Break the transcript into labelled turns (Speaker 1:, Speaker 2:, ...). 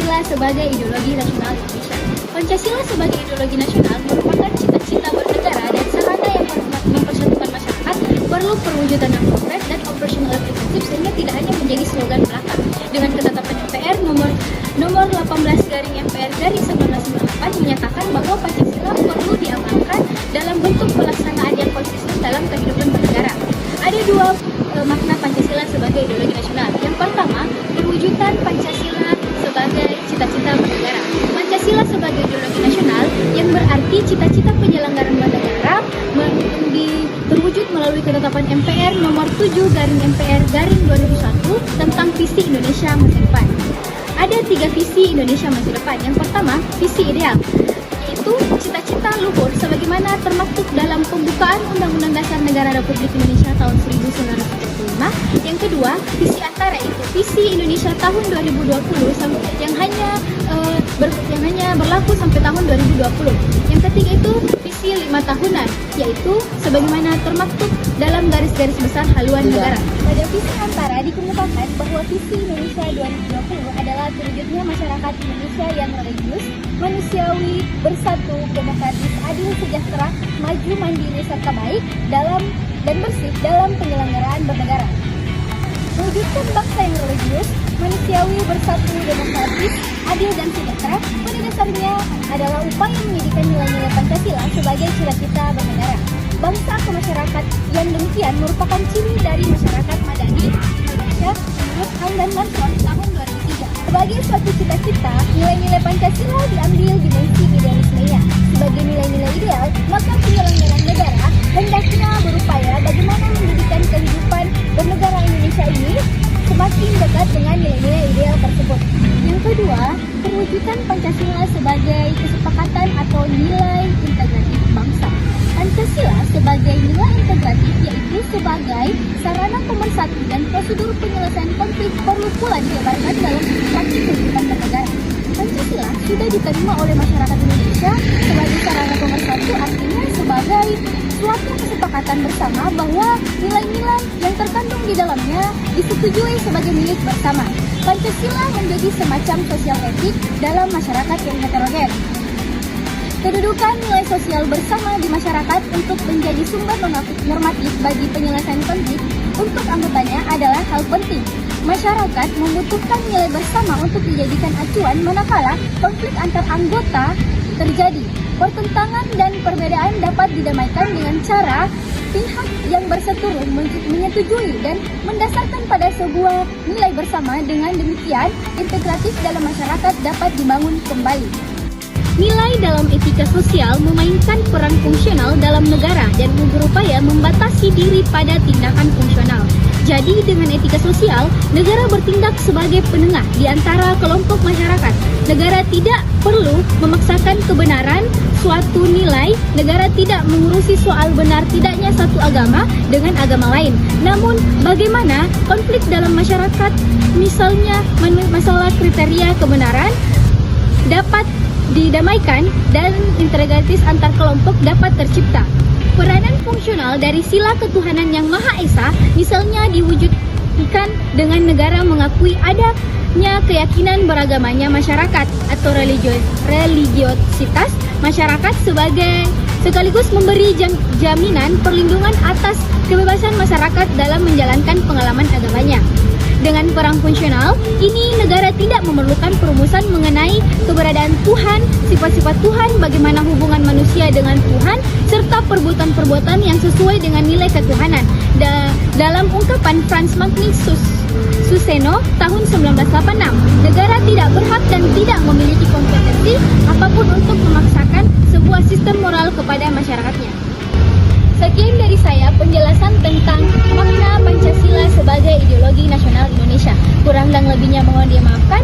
Speaker 1: Pancasila sebagai ideologi nasional Indonesia. Pancasila sebagai ideologi nasional merupakan cita-cita bernegara dan sarana yang mempersatukan masyarakat, perlu perwujudan yang konkret dan operasional efektif sehingga tidak hanya menjadi slogan belaka. Dengan ketetapan MPR nomor 18/MPR/1998 menyatakan bahwa Pancasila perlu diamalkan dalam bentuk pelaksanaan yang konsisten dalam kehidupan bernegara. Ada dua makna Pancasila sebagai ideologi nasional. Yang pertama, perwujudan Pancasila sebagai cita-cita bernegara. Pancasila sebagai ideologi nasional yang berarti cita-cita penyelenggaraan bernegara terwujud melalui ketetapan MPR nomor 7/MPR/2001 tentang visi Indonesia masa depan. Ada 3 visi Indonesia masa depan. Yang pertama, visi ideal, yaitu cita-cita luhur sebagaimana termaktub dalam pembukaan Undang-Undang Dasar Negara Republik Indonesia tahun 1945. Yang kedua, visi antara, itu visi Indonesia tahun 2020 yang hanya berlaku sampai tahun 2020. Yang ketiga itu visi 5 tahunan, yaitu sebagaimana termaktub dalam garis-garis besar haluan negara. Pada visi antara dikemukakan bahwa visi Indonesia 2020 adalah terwujudnya masyarakat Indonesia yang religius, manusiawi, bersatu, demokratis, adil, sejahtera, maju, mandiri, serta baik dan bersih dalam penyelenggaraan bernegara. Mewujudkan bangsa yang religius, manusiawi, bersatu, demokratis, adil, dan sejahtera pada dasarnya adalah upaya menjadikan nilai-nilai Pancasila sebagai cita-cita bernegara. Bangsa atau masyarakat yang demikian merupakan ciri dari masyarakat madani Indonesia menurut Hamdan Mansur tahun 2003. Sebagai suatu cita-cita, nilai-nilai Pancasila diambil dimensi idealismenya. Sebagai nilai-nilai ideal, maka penyelenggaraan negara hendaknya berupaya bagaimana menjadikan kehidupan bernegara Indonesia ini semakin dekat dengan nilai-nilai ideal tersebut. Yang kedua, perwujudan Pancasila sebagai kesepakatan atau nilai integratif bangsa. Pancasila sebagai nilai integratif yaitu sebagai sarana pemersatu dan prosedur penyelesaian konflik perlu pula dijabarkan dalam praktik kehidupan bernegara. Pancasila sudah diterima oleh masyarakat Indonesia sebagai sarana pemersatu, artinya sebagai suatu kesepakatan bersama bahwa nilai-nilai yang terkandung di dalamnya disetujui sebagai milik bersama. Pancasila menjadi semacam sosial etik dalam masyarakat yang heterogen. Kedudukan nilai sosial bersama di masyarakat untuk menjadi sumber normatif bagi penyelesaian konflik untuk anggotanya adalah hal penting. Masyarakat membutuhkan nilai bersama untuk dijadikan acuan manakala konflik antar anggota terjadi. Pertentangan dan perbedaan dapat didamaikan dengan cara pihak yang berseteru menyetujui dan mendasarkan pada sebuah nilai bersama. Dengan demikian, integratif dalam masyarakat dapat dibangun kembali. Nilai dalam etika sosial memainkan peran fungsional dalam negara dan berupaya membatasi diri pada tindakan fungsional. Jadi dengan etika sosial, negara bertindak sebagai penengah di antara kelompok masyarakat. Negara tidak perlu memaksakan kebenaran suatu nilai, negara tidak mengurusi soal benar tidaknya satu agama dengan agama lain. Namun bagaimana konflik dalam masyarakat, misalnya masalah kriteria kebenaran, dapat didamaikan dan integratif antar kelompok dapat tercipta. Peranan fungsional dari sila ketuhanan yang Maha Esa misalnya diwujudkan dengan negara mengakui adanya keyakinan beragamanya masyarakat atau religiositas masyarakat sekaligus memberi jaminan perlindungan atas kebebasan masyarakat dalam menjalankan pengalaman agamanya. Dengan perang fungsional, ini negara tidak memerlukan perumusan mengenai keberadaan Tuhan, sifat-sifat Tuhan, bagaimana hubungan manusia dengan Tuhan, serta perbuatan-perbuatan yang sesuai dengan nilai ketuhanan. Dalam ungkapan Franz Magnus Suseno tahun 1986, negara tidak berhak dan tidak memiliki kompetensi apapun untuk memaksakan sebuah sistem moral kepada masyarakatnya. Sekian dari saya penjelasan tentang makna Pancasila sebagai ideologi nasional Indonesia. Kurang dan lebihnya mohon dimaafkan.